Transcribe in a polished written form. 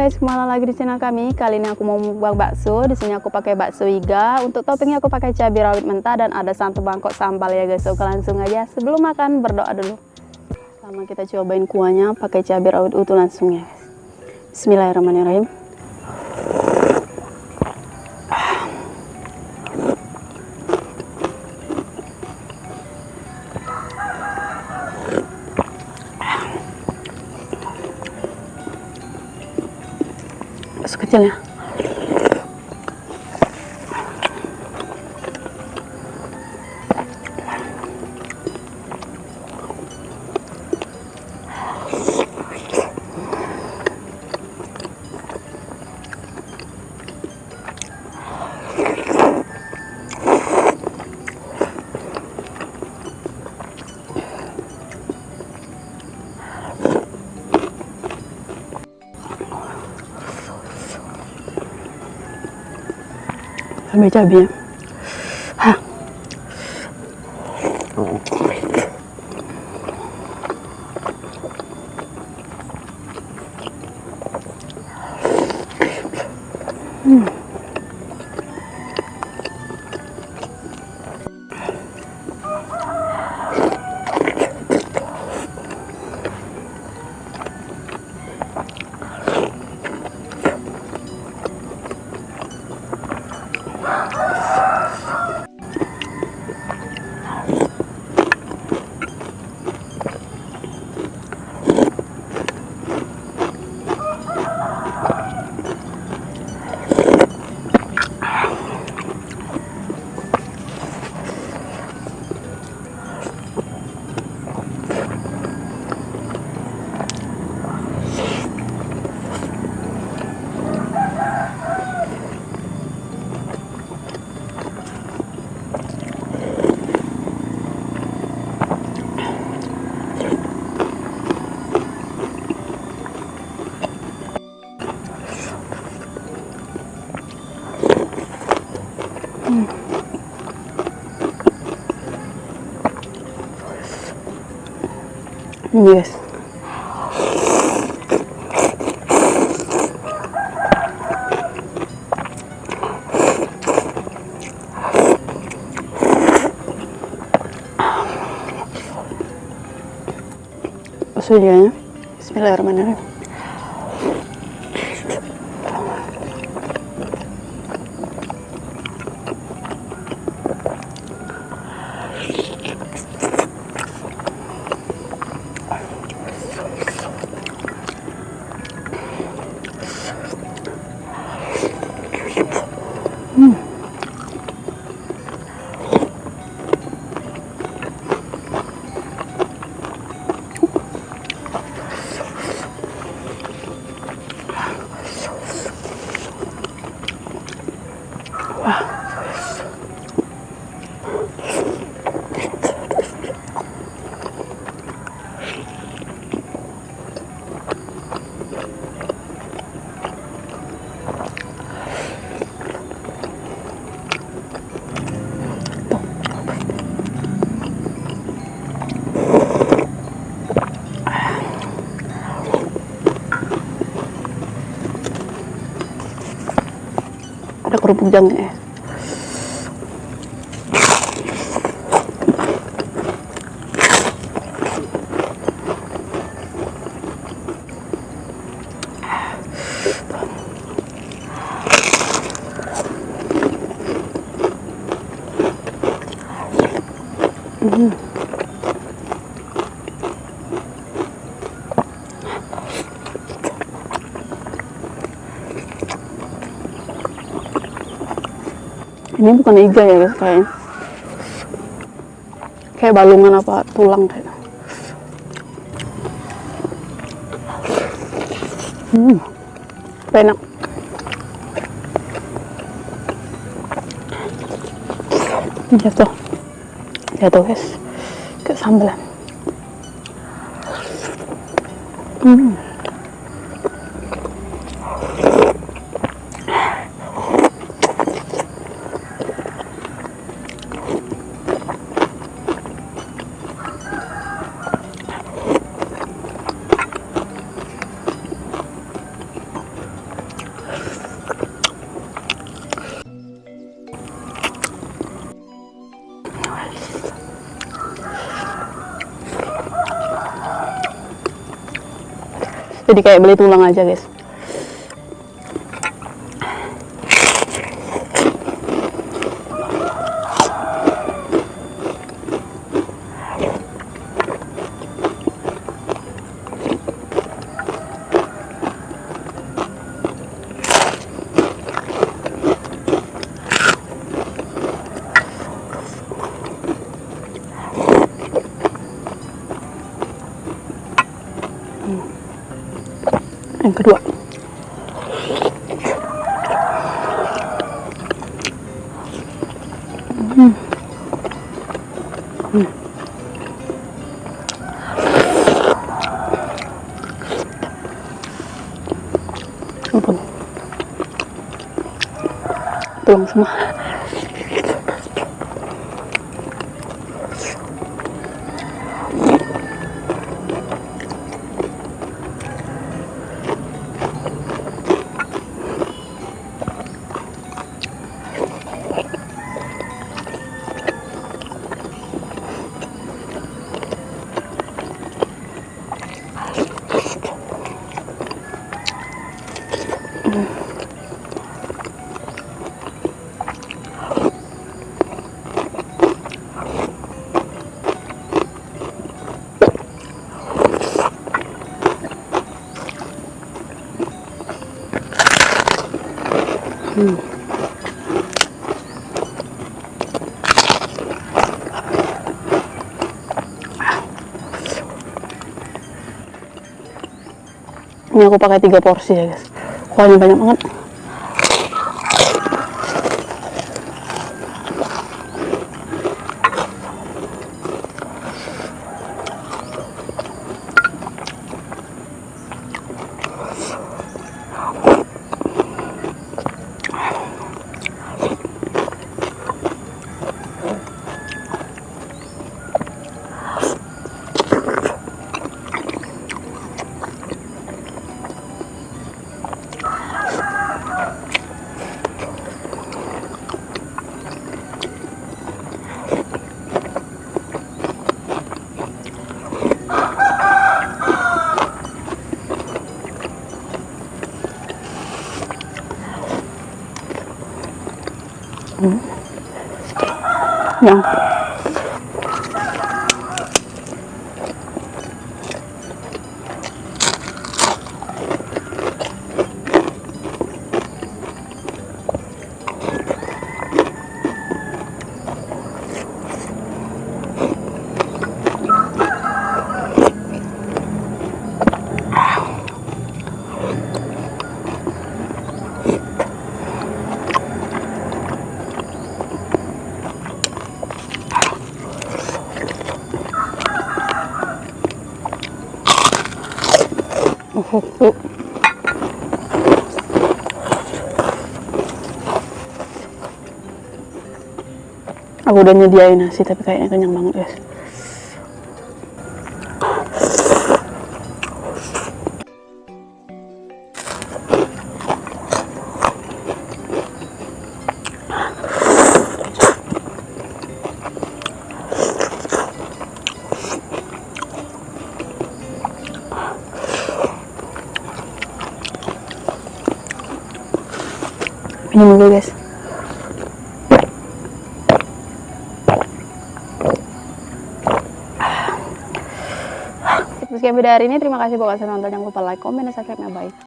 guys, kembali lagi di channel kami. Kali ini aku mau mukbang bakso. Di sini aku pakai bakso iga. Untuk toppingnya aku pakai cabai rawit mentah dan ada 1 mangkok sambal ya guys. Oke, langsung aja. Sebelum makan berdoa dulu. Pertama kita cobain kuahnya pakai cabai rawit utuh langsung ya guys. Bismillahirrahmanirrahim. Bakso kecilnya. Sampai cabenya. Hah. Yes. Baksonya. Bismillahirrahmanirrahim. Ada kerupuk jangan ya. Ini bukan iga ya guys, kayak balungan apa tulang kayak. Enak. Jatuh guys, ke sambalan. Jadi kayak beli tulang aja guys. Yang kedua, ampun, tulang semua. Ini aku pakai 3 porsi ya guys. Kuahnya banyak banget. Yang aku udah nyediain nasi tapi kayaknya kenyang banget guys. Minum dulu guys. Sekian video hari ini, terima kasih buat nonton, jangan lupa like, komen, dan subscribe-nya, bye.